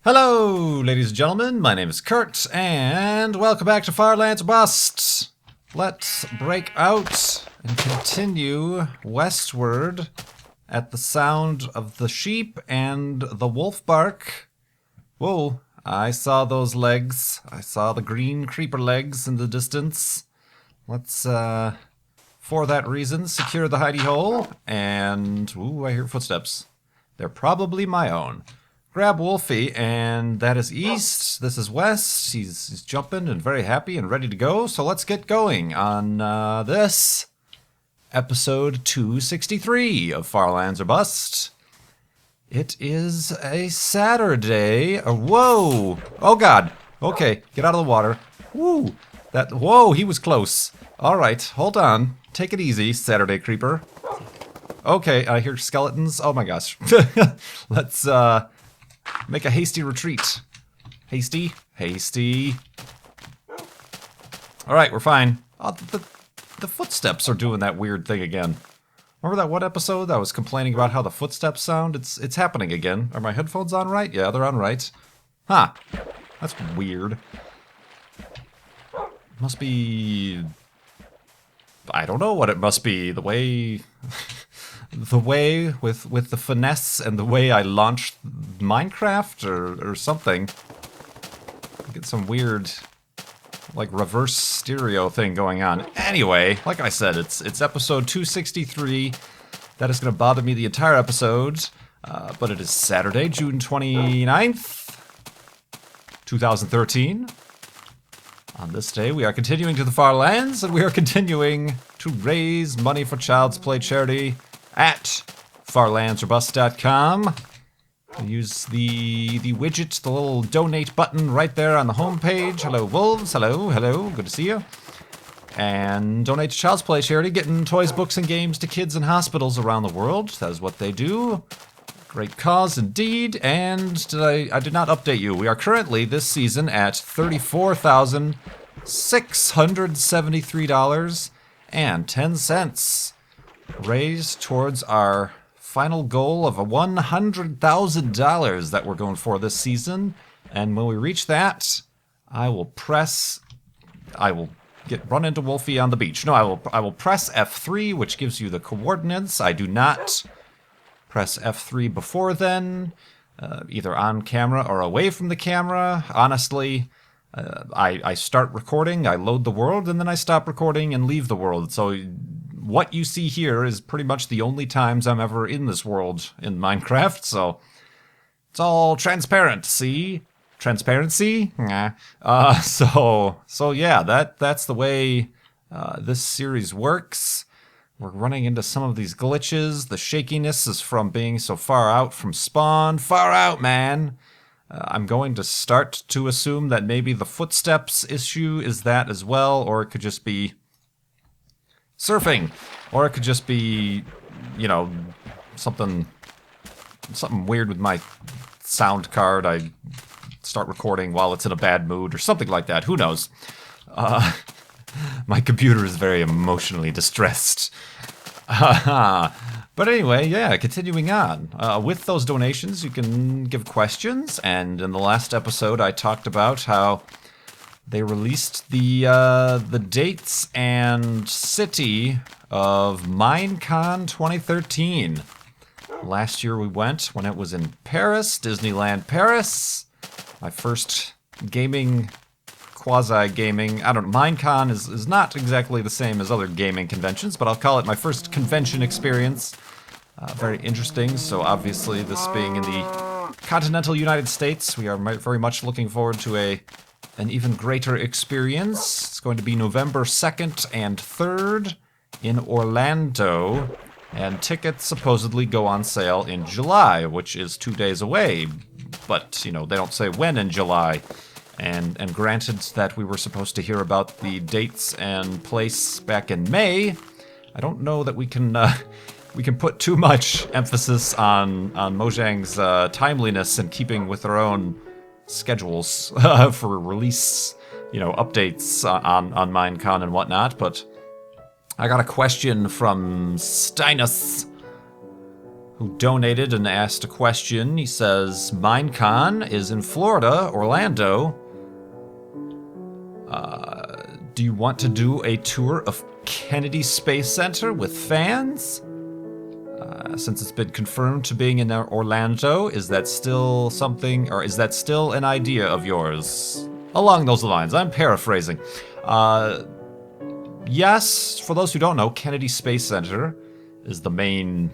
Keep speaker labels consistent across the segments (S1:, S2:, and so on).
S1: Hello, ladies and gentlemen. My name is Kurt, and welcome back to Farlands Bust. Let's break out and continue westward at the sound of the sheep and the wolf bark. Whoa, I saw those legs. I saw the green creeper legs in the distance. Let's, for that reason, secure the hidey hole, and, ooh, I hear footsteps. They're probably my own. Grab Wolfie, and that is east, this is west. He's jumping and very happy and ready to go, so let's get going on this episode 263 of Farlands or Bust. It is a Saturday. Whoa! Oh god! Okay, get out of the water. Woo! Whoa, he was close. Alright, hold on. Take it easy, Saturday creeper. Okay, I hear skeletons. Oh my gosh. Let's, make a hasty retreat. Hasty. Alright, we're fine. Oh, the footsteps are doing that weird thing again. Remember that one episode I was complaining about how the footsteps sound? It's happening again. Are my headphones on right? Yeah, they're on right. Huh. That's weird. Must be... I don't know what it must be. The way... the way with the finesse and the way I launched Minecraft or something. Get some weird, like, reverse stereo thing going on. Anyway, like I said, it's episode 263. That is going to bother me the entire episode. But it is Saturday, June 29th, 2013. On this day, we are continuing to the far lands, and we are continuing to raise money for Child's Play charity at farlandsorbust.com. Use the widget, the little donate button right there on the homepage. Hello, wolves. Hello. Good to see you. And donate to Child's Play charity, getting toys, books, and games to kids in hospitals around the world. That is what they do. Great cause indeed. And I did not update you. We are currently, this season, at $34,673.10. Raised towards our final goal of a $100,000 that we're going for this season. And when we reach that, I will run into Wolfie on the beach. No, I will press F3, which gives you the coordinates. I do not press F3 before then, either on camera or away from the camera. Honestly, I start recording, I load the world, and then I stop recording and leave the world. So what you see here is pretty much the only times I'm ever in this world in Minecraft, so it's all transparent, see? Transparency? Nah. So yeah, that's the way this series works. We're running into some of these glitches. The shakiness is from being so far out from spawn. Far out, man! I'm going to start to assume that maybe the footsteps issue is that as well, or it could just be surfing, or it could just be, you know, something weird with my sound card. I start recording while it's in a bad mood or something like that. Who knows? My computer is very emotionally distressed. But anyway, yeah, continuing on. With those donations, you can give questions, and in the last episode I talked about how they released the dates and city of Minecon 2013. Last year we went when it was in Paris, Disneyland Paris. My first gaming, quasi-gaming, I don't know, Minecon is not exactly the same as other gaming conventions, but I'll call it my first convention experience. Very interesting, so obviously this being in the continental United States, we are very much looking forward to an even greater experience. It's going to be November 2nd and 3rd in Orlando, and tickets supposedly go on sale in July, which is 2 days away, but, you know, they don't say when in July. And granted that we were supposed to hear about the dates and place back in May, I don't know that we can put too much emphasis on Mojang's timeliness and keeping with our own schedules for release, you know, updates on Minecon and whatnot. But I got a question from Steinus, who donated and asked a question. He says, Minecon is in Florida, Orlando. Do you want to do a tour of Kennedy Space Center with fans? Since it's been confirmed to being in Orlando, is that still something, or is that still an idea of yours? Along those lines, I'm paraphrasing. Yes, for those who don't know, Kennedy Space Center is the main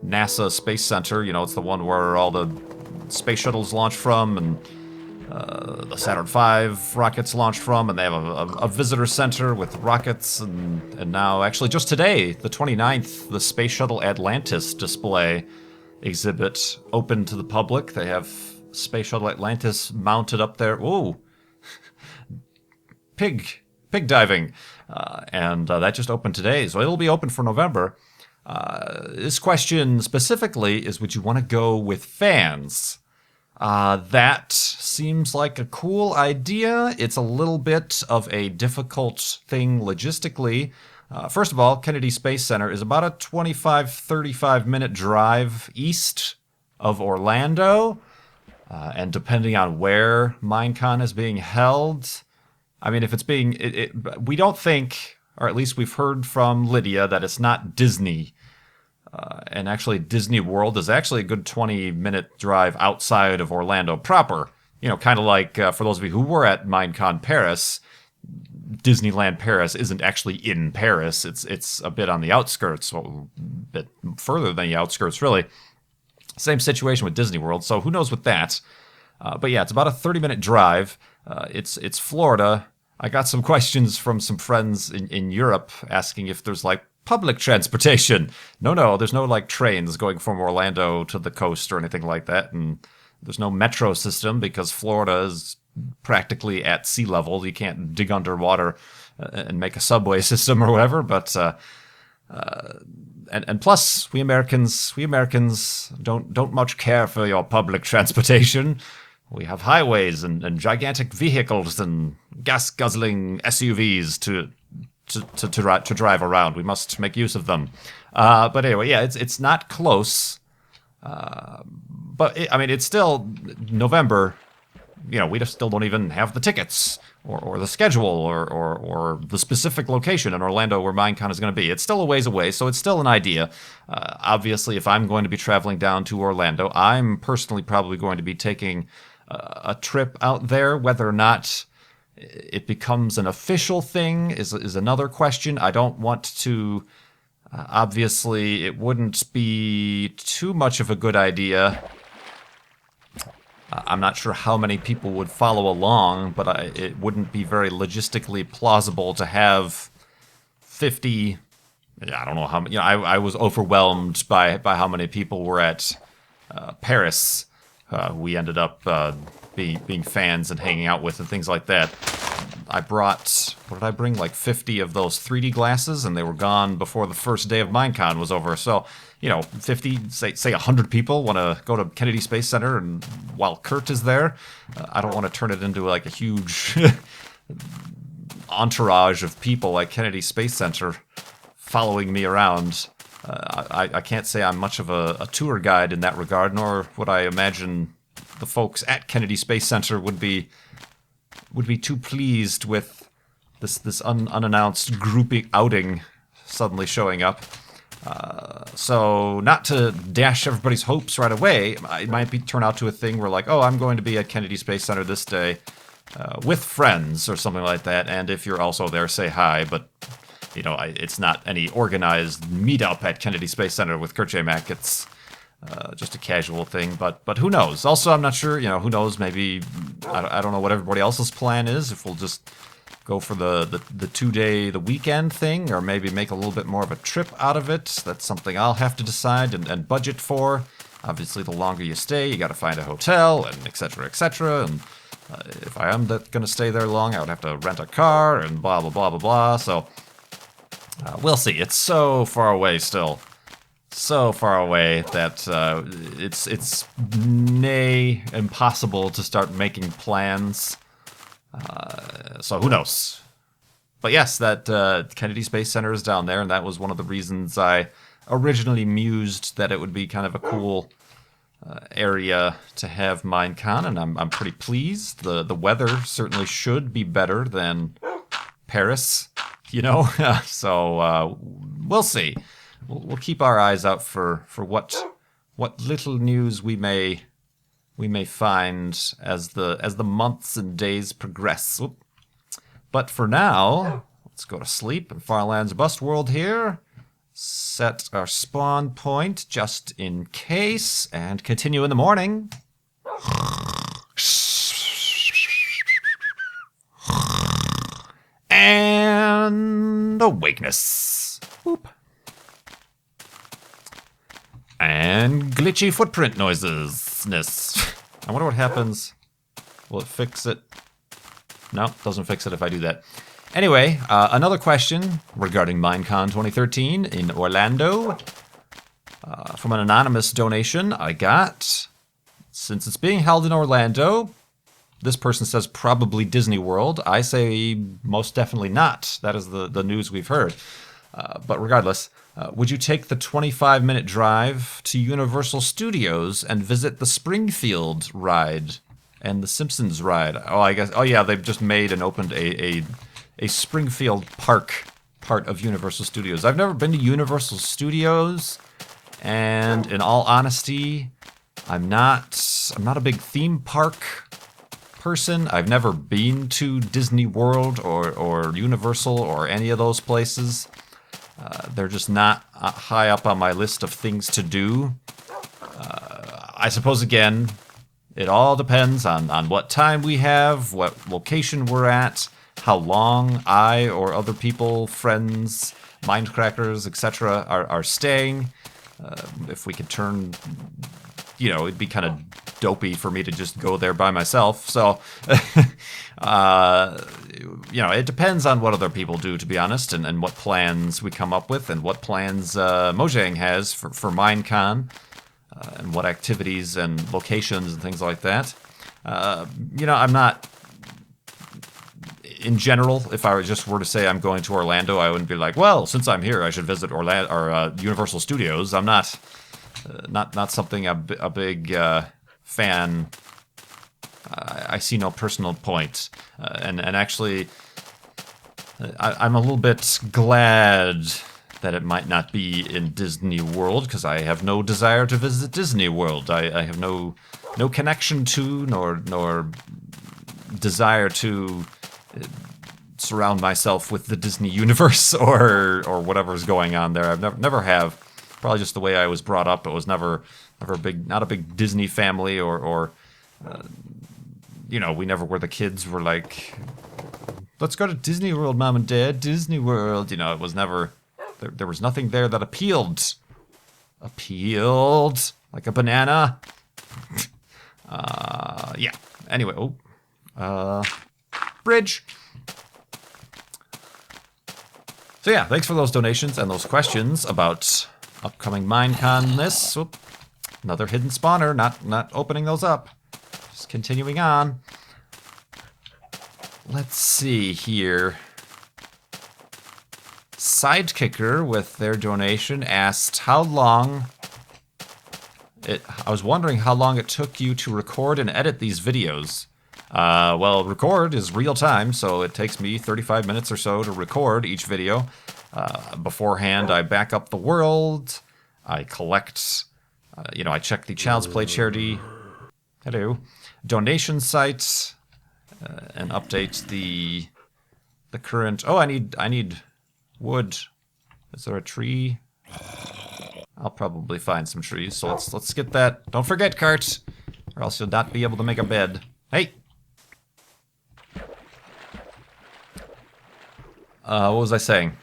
S1: NASA Space Center. You know, it's the one where all the space shuttles launch from, and the Saturn V rockets launched from, and they have a visitor center with rockets, and now, actually just today, the 29th, the Space Shuttle Atlantis display exhibit open to the public. They have Space Shuttle Atlantis mounted up there. Whoa! Pig diving. And that just opened today, so it'll be open for November. This question specifically is, would you want to go with fans? That seems like a cool idea. It's a little bit of a difficult thing logistically. First of all, Kennedy Space Center is about a 25-35 minute drive east of Orlando. And depending on where Minecon is being held, I mean, if it's being... we don't think, or at least we've heard from Lydia, that it's not Disney. And actually, Disney World is actually a good 20-minute drive outside of Orlando proper. You know, kind of like, for those of you who were at Minecon Paris, Disneyland Paris isn't actually in Paris. It's a bit on the outskirts, a bit further than the outskirts, really. Same situation with Disney World, so who knows with that. But yeah, it's about a 30-minute drive. It's Florida. I got some questions from some friends in Europe asking if there's, like, public transportation. No, there's no, like, trains going from Orlando to the coast or anything like that, and there's no metro system because Florida is practically at sea level. You can't dig underwater and make a subway system or whatever, but and plus we Americans don't much care for your public transportation. We have highways and gigantic vehicles and gas-guzzling SUVs to drive around. We must make use of them. But anyway, yeah, it's not close. But it's still November. You know, we just still don't even have the tickets or the schedule or the specific location in Orlando where Minecon is going to be. It's still a ways away, so it's still an idea. Obviously, if I'm going to be traveling down to Orlando, I'm personally probably going to be taking a trip out there. Whether or not it becomes an official thing is another question. I don't want to... obviously, it wouldn't be too much of a good idea. I'm not sure how many people would follow along, but it wouldn't be very logistically plausible to have 50... I don't know how many... You know, I was overwhelmed by how many people were at Paris. We ended up being fans and hanging out with and things like that. I brought, what did I bring? Like 50 of those 3D glasses, and they were gone before the first day of Minecon was over. So, you know, 50, say 100 people want to go to Kennedy Space Center, and while Kurt is there, I don't want to turn it into like a huge entourage of people at Kennedy Space Center following me around. I can't say I'm much of a tour guide in that regard, nor would I imagine the folks at Kennedy Space Center would be too pleased with this unannounced grouping outing suddenly showing up. So not to dash everybody's hopes right away, it might turn out to a thing where like, oh, I'm going to be at Kennedy Space Center this day with friends or something like that, and if you're also there, say hi, but you know, it's not any organized meetup at Kennedy Space Center with KurtJMac. It's just a casual thing, but who knows? Also, I'm not sure, you know, who knows, maybe, I don't know what everybody else's plan is, if we'll just go for the 2-day, the weekend thing, or maybe make a little bit more of a trip out of it. That's something I'll have to decide and budget for. Obviously, the longer you stay, you gotta find a hotel, and et cetera, and if I am going to stay there long, I would have to rent a car, and blah, blah, blah, blah, blah, so we'll see. It's so far away still. So far away that it's nay impossible to start making plans. So who knows? But yes, that Kennedy Space Center is down there, and that was one of the reasons I originally mused that it would be kind of a cool area to have Minecon, and I'm pretty pleased. The weather certainly should be better than Paris, you know. So we'll see. We'll keep our eyes out for what little news we may find as the months and days progress. Oop. But for now, let's go to sleep in Farlands Bustworld here. Set our spawn point just in case, and continue in the morning. And awakeness. Boop. And glitchy footprint noises. I wonder what happens. Will it fix it? No, doesn't fix it if I do that. Anyway, another question regarding Minecon 2013 in Orlando. From an anonymous donation I got. Since it's being held in Orlando, this person says probably Disney World. I say most definitely not. That is the news we've heard. But regardless, would you take the 25-minute drive to Universal Studios and visit the Springfield ride and the Simpsons ride? Oh yeah, they've just made and opened a Springfield Park part of Universal Studios. I've never been to Universal Studios, and in all honesty, I'm not a big theme park person. I've never been to Disney World or Universal or any of those places. They're just not high up on my list of things to do. I suppose, again, it all depends on what time we have, what location we're at, how long I or other people, friends, Mindcrackers, etc. are staying. If we could turn, it'd be kind of dopey for me to just go there by myself. So, it depends on what other people do, to be honest, and what plans we come up with, and what plans Mojang has for Minecon, and what activities and locations and things like that. I'm not... In general, if I just were to say I'm going to Orlando, I wouldn't be like, well, since I'm here, I should visit Orlando or Universal Studios. I'm not something a big fan. I see no personal point, and actually, I'm a little bit glad that it might not be in Disney World, because I have no desire to visit Disney World. I have no connection to nor desire to surround myself with the Disney universe or whatever's going on there. I've never have. Probably just the way I was brought up. It was never not a big Disney family, or we never were the kids were like, let's go to Disney World, Mom and Dad, Disney World. It was never, there was nothing there that appealed like a banana. Yeah. Anyway, bridge. So yeah, thanks for those donations and those questions about upcoming Minecon-ness. Oop, another hidden spawner, not opening those up. Just continuing on. Let's see here. Sidekicker with their donation asked I was wondering how long it took you to record and edit these videos. Well, record is real time, so it takes me 35 minutes or so to record each video. Beforehand, I back up the world, I collect, I check the Child's Play charity, donation site, and update the current, I need wood. Is there a tree? I'll probably find some trees, so let's get that. Don't forget, Kurt, or else you'll not be able to make a bed. Hey! What was I saying?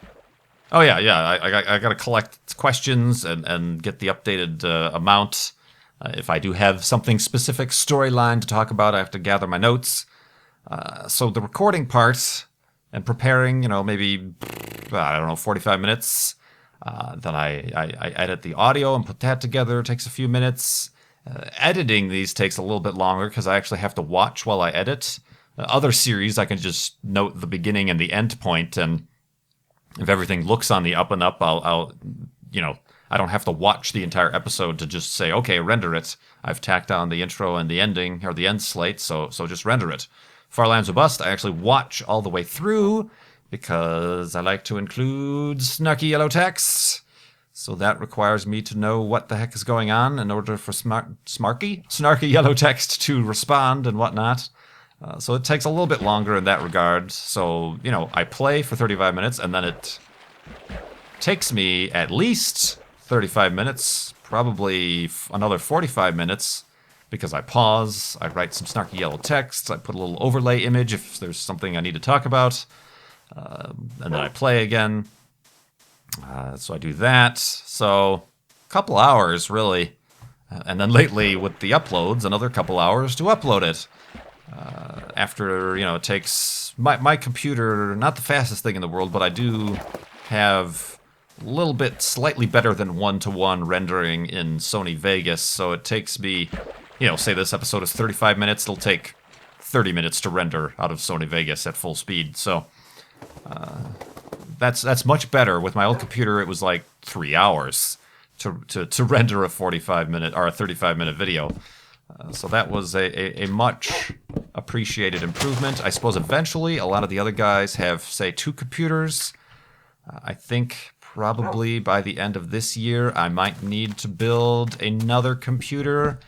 S1: Oh yeah, I gotta collect questions and get the updated amount. If I do have something specific storyline to talk about, I have to gather my notes. So the recording part and preparing, maybe, 45 minutes. Then I edit the audio and put that together. It takes a few minutes. Editing these takes a little bit longer because I actually have to watch while I edit. Other series, I can just note the beginning and the end point, and if everything looks on the up and up, I'll I don't have to watch the entire episode to just say, okay, render it. I've tacked on the intro and the ending, or the end slate, so just render it. Far Lands or Bust, I actually watch all the way through because I like to include snarky yellow text. So that requires me to know what the heck is going on in order for snarky yellow text to respond and whatnot. So it takes a little bit longer in that regard. So, I play for 35 minutes, and then it takes me at least 35 minutes, probably another 45 minutes, because I pause, I write some snarky yellow text, I put a little overlay image if there's something I need to talk about, and then I play again. So I do that. So a couple hours, really. And then lately, with the uploads, another couple hours to upload it. After, it takes... My computer, not the fastest thing in the world, but I do have a little bit slightly better than one-to-one rendering in Sony Vegas. So it takes me, say this episode is 35 minutes, it'll take 30 minutes to render out of Sony Vegas at full speed. So... That's much better. With my old computer, it was like 3 hours to render a 45-minute or a 35-minute video. So that was a much appreciated improvement. I suppose eventually a lot of the other guys have, say, 2 computers. I think probably by the end of this year, I might need to build another computer.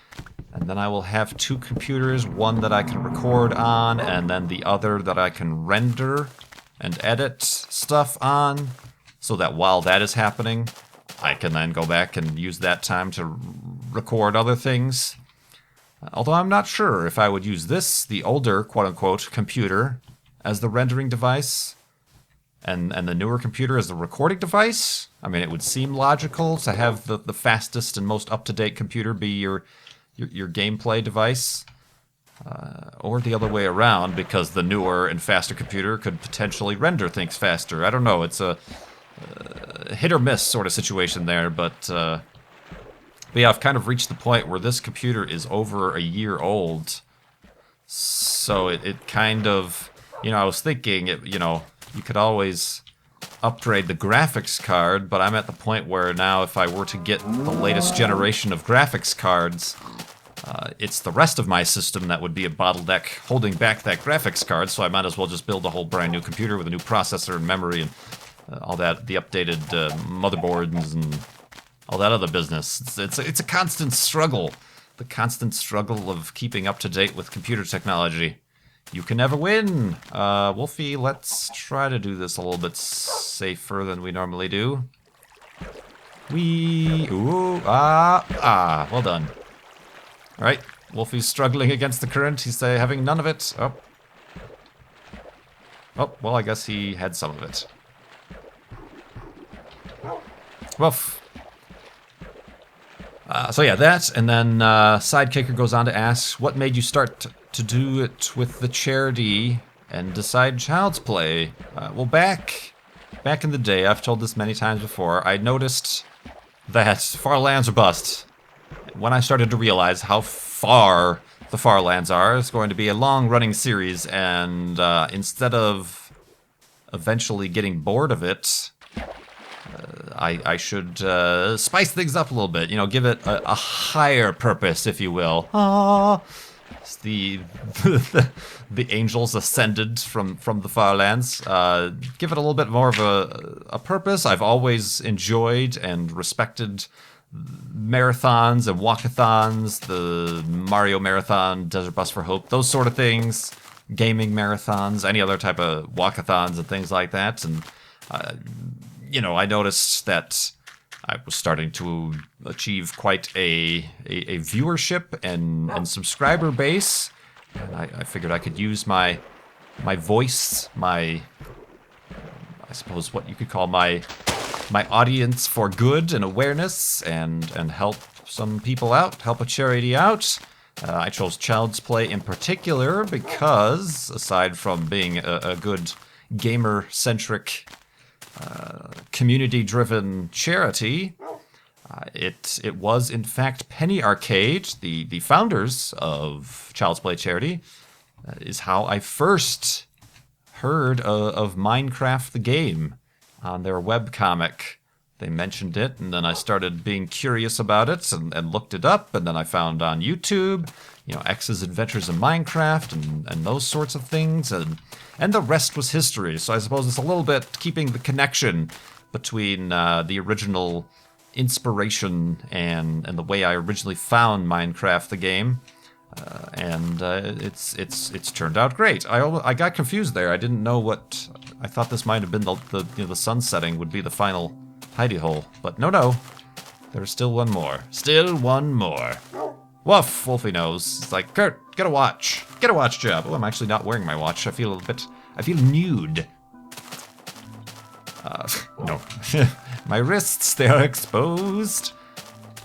S1: And then I will have 2 computers, one that I can record on, and then the other that I can render and edit stuff on, so that while that is happening, I can then go back and use that time to record other things. Although I'm not sure if I would use this, the older, quote-unquote, computer, as the rendering device, and the newer computer as the recording device. I mean, it would seem logical to have the fastest and most up-to-date computer be your gameplay device. Or the other way around, because the newer and faster computer could potentially render things faster. I don't know, it's a hit or miss sort of situation there, but yeah, I've kind of reached the point where this computer is over a year old. So it kind of, I was thinking, you could always upgrade the graphics card, but I'm at the point where now if I were to get the latest generation of graphics cards, it's the rest of my system that would be a bottleneck holding back that graphics card, so I might as well just build a whole brand new computer with a new processor and memory and all that, the updated motherboards and all that other business. It's a constant struggle. The constant struggle of keeping up to date with computer technology. You can never win. Wolfie, let's try to do this a little bit safer than we normally do. Well done. Alright, Wolfie's struggling against the current. He's having none of it. Oh, well, I guess he had some of it. Woof. So yeah, that, and then Sidekicker goes on to ask, what made you start to do it with the charity and decide Child's Play? Well, back in the day, I've told this many times before, I noticed that Far Lands or Bust, when I started to realize how far the Far Lands are, it's going to be a long-running series, and instead of eventually getting bored of it, I should spice things up a little bit, give it a higher purpose, if you will. It's the angels ascended from the Far Lands. Give it a little bit more of a purpose. I've always enjoyed and respected marathons and walk-a-thons, the Mario Marathon, Desert Bus for Hope, those sort of things, gaming marathons, any other type of walk-a-thons and things like that. And, I noticed that I was starting to achieve quite a viewership and subscriber base. And I figured I could use my voice, I suppose what you could call my audience for good and awareness and help some people out, help a charity out. I chose Child's Play in particular because, aside from being a good gamer-centric, community-driven charity, it was in fact Penny Arcade, the founders of Child's Play charity, is how I first heard of Minecraft the game on their webcomic they mentioned it, and then I started being curious about it and looked it up, and then I found on YouTube, you know, X's Adventures in Minecraft and those sorts of things, and the rest was history. So I suppose it's a little bit keeping the connection between the original inspiration and the way I originally found Minecraft the game, and it's turned out great. I got confused there. I didn't know what I thought this might have been the sun setting would be the final hidey hole, but no, there's still one more. Still one more. Woof, Wolfie knows. It's like, Kurt, get a watch. Get a watch job. Oh, I'm actually not wearing my watch. I feel nude. No. My wrists, they are exposed.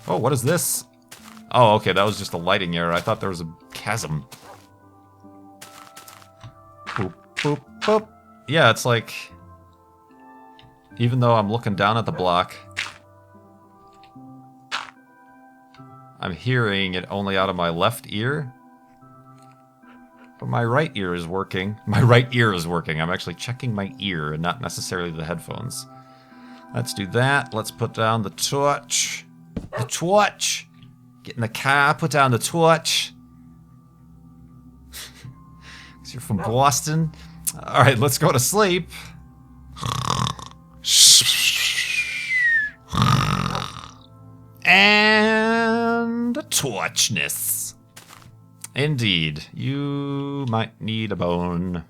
S1: Oh, what is this? Oh, okay, that was just a lighting error. I thought there was a chasm. Boop, boop, boop. Yeah, it's like... Even though I'm looking down at the block, I'm hearing it only out of my left ear. But my right ear is working. My right ear is working. I'm actually checking my ear and not necessarily the headphones. Let's do that. Let's put down the torch. The torch! Get in the car, put down the torch. Because you're from Boston. Alright, let's go to sleep. And a torchness. Indeed. You might need a bone.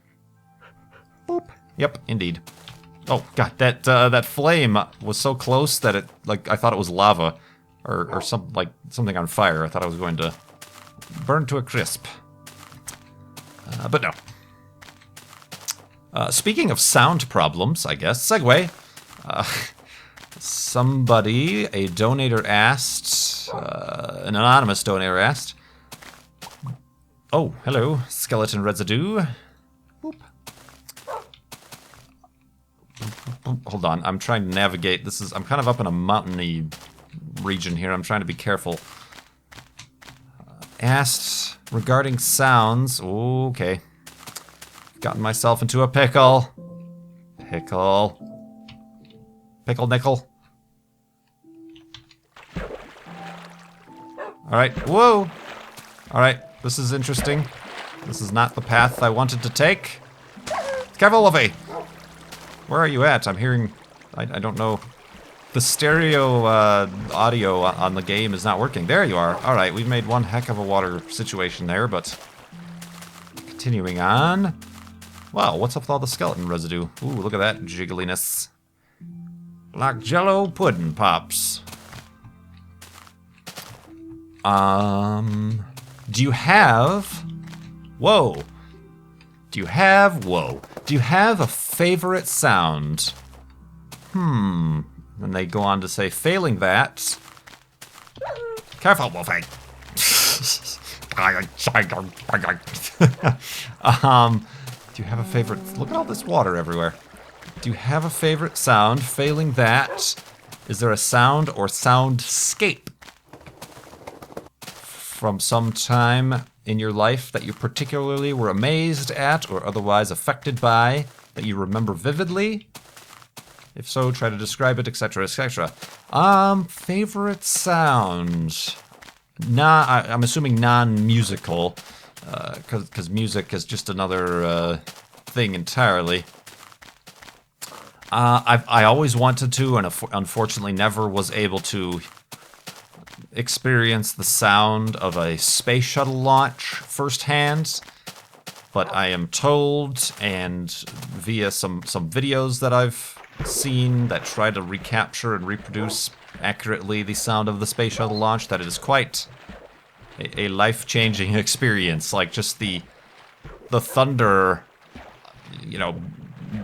S1: Boop. Yep, indeed. Oh god, that flame was so close that it, like, I thought it was lava. Or something on fire. I thought I was going to burn to a crisp. But no. Speaking of sound problems, I guess, segue. Somebody, a donator asked, an anonymous donator asked, oh, hello, skeleton residue. Boop. Hold on, I'm trying to navigate. I'm kind of up in a mountainy region here. I'm trying to be careful. Asked regarding sounds. Okay. Gotten myself into a pickle. Pickle. Pickle nickel. Alright, whoa! Alright, this is interesting. This is not the path I wanted to take. Careful, Wolfie! Where are you at? I'm hearing... I don't know. The stereo audio on the game is not working. There you are. Alright, we've made one heck of a water situation there, but... Continuing on. Wow, what's up with all the skeleton residue? Ooh, look at that jiggliness. Like Jello pudding pops. Do you have... Whoa. Do you have... Whoa. Do you have a favorite sound? And they go on to say, failing that... Careful, Wolfie. Do you have a favorite... Look at all this water everywhere. Do you have a favorite sound? Failing that, is there a sound or soundscape from some time in your life that you particularly were amazed at or otherwise affected by that you remember vividly? If so, try to describe it, etc., etc. Favorite sound. I'm assuming non-musical, because music is just another thing entirely. I always wanted to, and unfortunately never was able to experience the sound of a space shuttle launch firsthand. But I am told, and via some videos that I've seen that try to recapture and reproduce accurately the sound of the space shuttle launch, that it is quite a life-changing experience. Like, just the thunder, you know...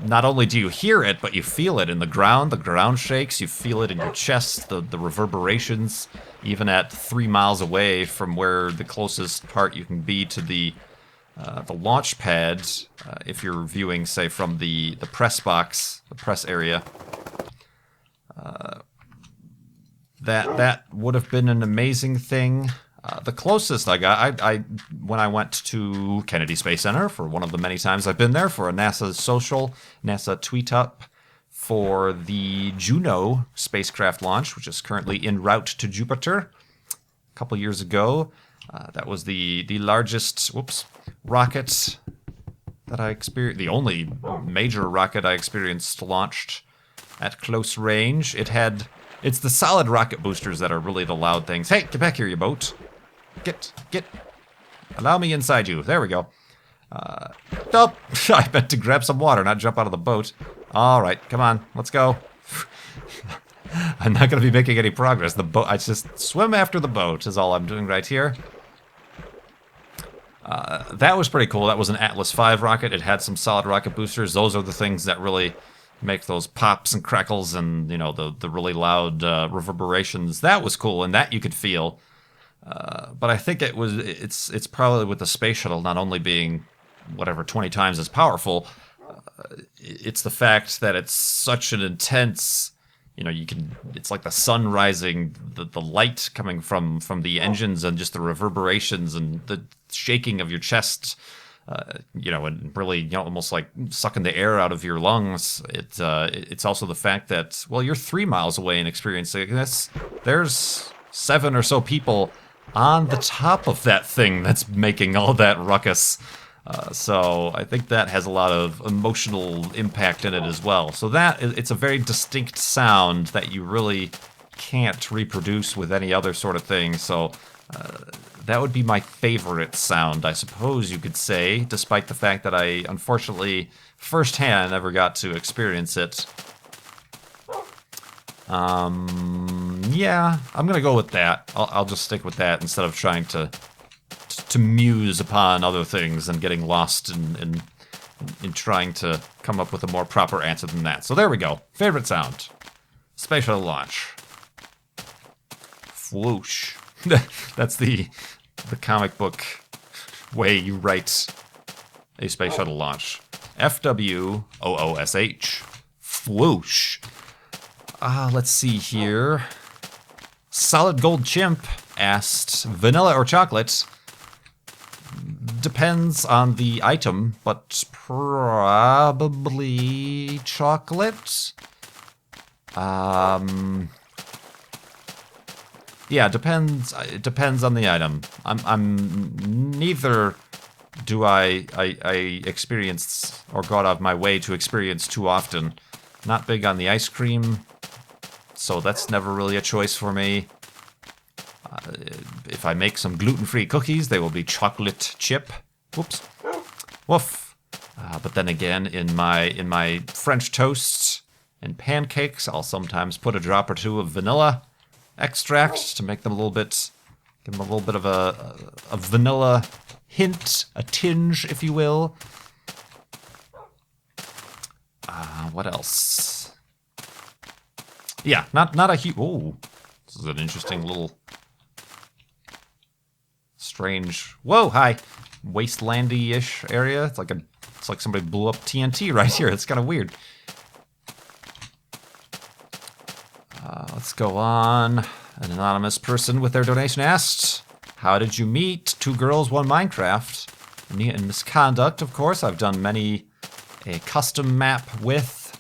S1: Not only do you hear it, but you feel it in the ground shakes, you feel it in your chest, the reverberations, even at 3 miles away from where the closest part you can be to the launch pad, if you're viewing, say, from the press box, the press area. That would have been an amazing thing. The closest I got, when I went to Kennedy Space Center, for one of the many times I've been there, for a NASA social, NASA tweet up for the Juno spacecraft launch, which is currently en route to Jupiter. A couple years ago, that was the largest rocket that I experienced, the only major rocket I experienced launched at close range. It's the solid rocket boosters that are really the loud things. Hey, get back here, you boat. Get. Allow me inside you. There we go. Nope. I meant to grab some water, not jump out of the boat. All right, come on, let's go. I'm not going to be making any progress. I just swim after the boat is all I'm doing right here. That was pretty cool. That was an Atlas V rocket. It had some solid rocket boosters. Those are the things that really make those pops and crackles and, you know, the really loud reverberations. That was cool, and that you could feel. But I think it's probably with the Space Shuttle not only being whatever 20 times as powerful, it's the fact that it's such an intense, you know, it's like the sun rising, the light coming from the engines and just the reverberations and the shaking of your chest, you know, and really, you know, almost like sucking the air out of your lungs. It's also the fact that, well, you're 3 miles away and experiencing this. There's 7 or so people on the top of that thing that's making all that ruckus. So I think that has a lot of emotional impact in it as well. So it's a very distinct sound that you really can't reproduce with any other sort of thing. So that would be my favorite sound, I suppose you could say, despite the fact that I, unfortunately, firsthand never got to experience it. Yeah, I'm gonna go with that. I'll just stick with that instead of trying to muse upon other things and getting lost in trying to come up with a more proper answer than that. So there we go. Favorite sound. Space Shuttle launch. Whoosh. That's the comic book way you write a Space Shuttle launch. FWOOSH. Whoosh. Let's see here. Solid Gold Chimp asked, vanilla or chocolate? Depends on the item, but probably chocolate. Yeah, depends. It depends on the item. I'm neither do I experience or go out of my way to experience too often. Not big on the ice cream, so that's never really a choice for me. If I make some gluten-free cookies, they will be chocolate chip. Whoops. Woof. But then again, in my French toasts and pancakes, I'll sometimes put a drop or two of vanilla extract to make them give them a little bit of a vanilla hint, a tinge, if you will. What else? Yeah, not a huge. Oh, this is an interesting little strange. Whoa, hi, wastelandy-ish area. It's like somebody blew up TNT right here. It's kind of weird. Let's go on. An anonymous person with their donation asked, how did you meet? 2 girls, 1 Minecraft. And misconduct, of course. I've done a custom map with.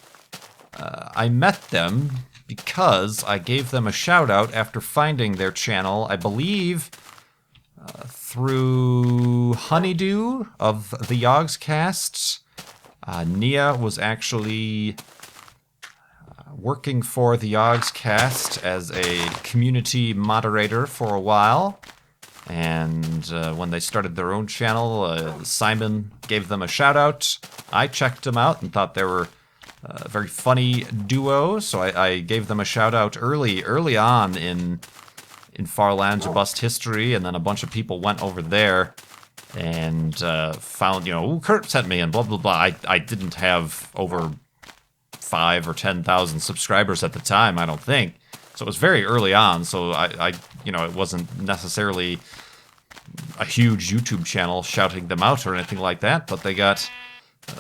S1: I met them because I gave them a shout out after finding their channel, I believe, through Honeydew of the Yogscast. Nia was actually working for the Yogscast as a community moderator for a while. And when they started their own channel, Simon gave them a shout out. I checked them out and thought they were a very funny duo, so I gave them a shout out early on in Far Lands of Bust history, and then a bunch of people went over there and found, Kurt sent me and blah blah blah. I didn't have over 5,000 or 10,000 subscribers at the time, I don't think. So it was very early on, so I it wasn't necessarily a huge YouTube channel shouting them out or anything like that, but they got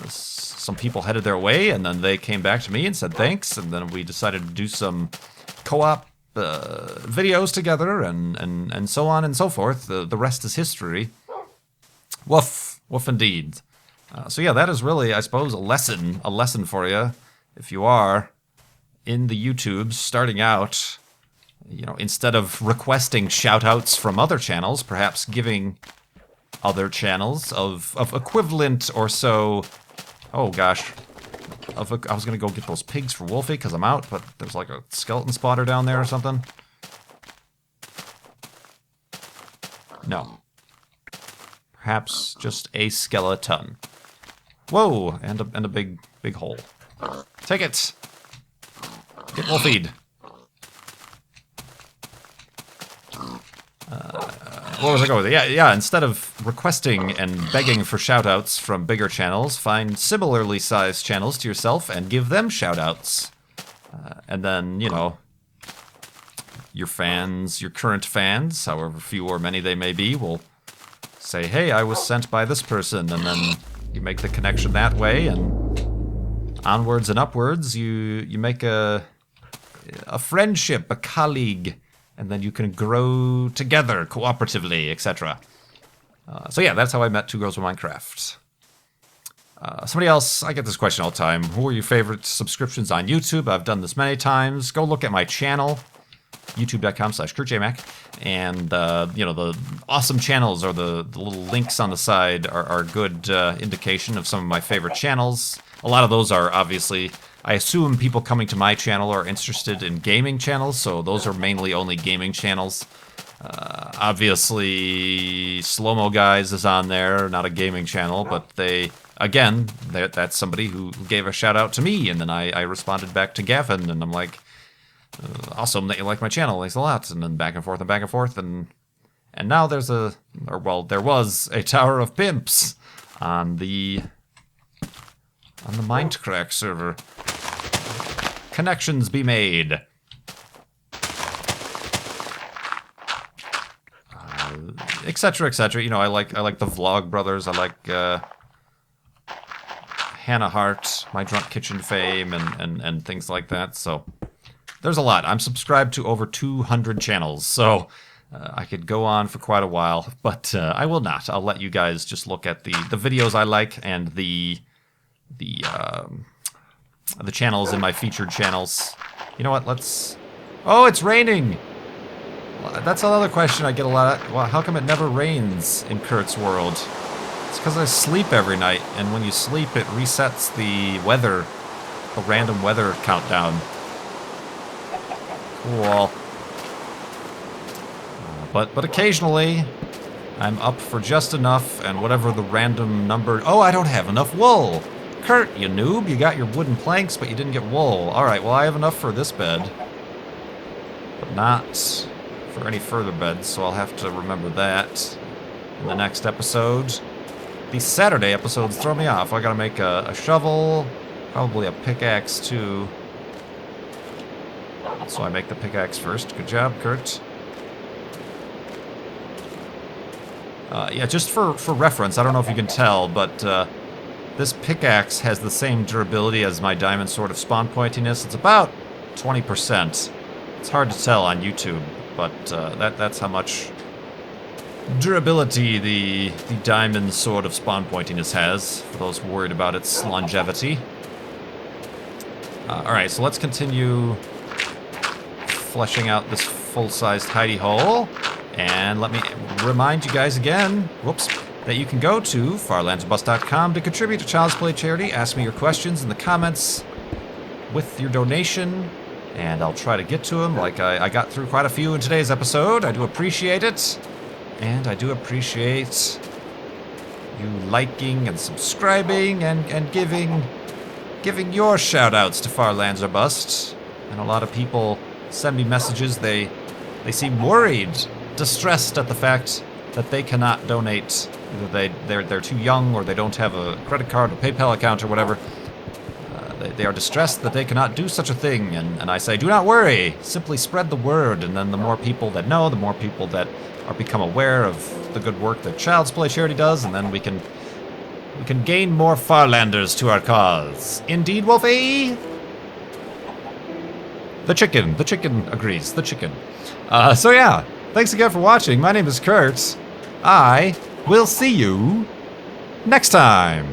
S1: some people headed their way, and then they came back to me and said thanks, and then we decided to do some co-op videos together, and so on and so forth. The rest is history. Woof indeed. So yeah, that is really, I suppose, a lesson for you if you are in the YouTubes starting out, you know, instead of requesting shout-outs from other channels, perhaps giving other channels of equivalent or so... Oh, gosh. I was going to go get those pigs for Wolfie because I'm out, but there's like a skeleton spotter down there or something. No. Perhaps just a skeleton. Whoa! And a big hole. Take it! Get Wolfied. Where was I going with it? Yeah, instead of requesting and begging for shoutouts from bigger channels, find similarly sized channels to yourself and give them shoutouts. And then, you know, your fans, your current fans, however few or many they may be, will say, hey, I was sent by this person, and then you make the connection that way, and onwards and upwards, you make a friendship, a colleague, and then you can grow together cooperatively, etc. So yeah, that's how I met Two Girls with Minecraft. Somebody else, I get this question all the time. Who are your favorite subscriptions on YouTube? I've done this many times. Go look at my channel, youtube.com/KurtJMac. And, you know, the awesome channels or the little links on the side are a good indication of some of my favorite channels. A lot of those are obviously... I assume people coming to my channel are interested in gaming channels, so those are mainly only gaming channels. Obviously, Slow-Mo Guys is on there, not a gaming channel, but they, again, that's somebody who gave a shout out to me, and then I responded back to Gavin, and I'm like, awesome that you like my channel, thanks a lot, and then back and forth, and now there was a Tower of Pimps on the Mindcrack server. Connections be made. Etc. etc. You know, I like the Vlog Brothers. I like Hannah Hart, My Drunk Kitchen fame, and things like that. So there's a lot. I'm subscribed to over 200 channels, so I could go on for quite a while, but I will not. I'll let you guys just look at the videos I like and the channels in my featured channels. You know what, let's... Oh, it's raining! That's another question I get a lot of. Well, how come it never rains in Kurt's world? It's because I sleep every night, and when you sleep, it resets the weather, the random weather countdown. Cool. But occasionally, I'm up for just enough, and whatever the random number... Oh, I don't have enough wool! Kurt, you noob, you got your wooden planks, but you didn't get wool. Alright, well, I have enough for this bed. But not for any further beds, so I'll have to remember that in the next episode. These Saturday episodes throw me off. I gotta make a shovel, probably a pickaxe, too. So I make the pickaxe first. Good job, Kurt. Yeah, just for reference, I don't know if you can tell, but... this pickaxe has the same durability as my diamond sword of spawn pointiness. It's about 20%. It's hard to tell on YouTube, but that's how much durability the diamond sword of spawn pointiness has, for those worried about its longevity. Alright, so let's continue fleshing out this full-sized hidey hole. And let me remind you guys again, whoops, that you can go to farlandsbus.com to contribute to Child's Play charity. Ask me your questions in the comments with your donation, and I'll try to get to them. Like I got through quite a few in today's episode. I do appreciate it, and I do appreciate you liking and subscribing and giving your shout-outs to Farlands or Bust. And a lot of people send me messages. They seem worried, distressed at the fact that they cannot donate. Either they're too young, or they don't have a credit card or PayPal account or whatever. They are distressed that they cannot do such a thing, and I say, do not worry, simply spread the word, and then the more people that know, the more people that are become aware of the good work that Child's Play charity does, and then we can gain more Farlanders to our cause. Indeed, Wolfie? The chicken agrees, the chicken. So yeah, thanks again for watching. My name is Kurt. I will see you next time.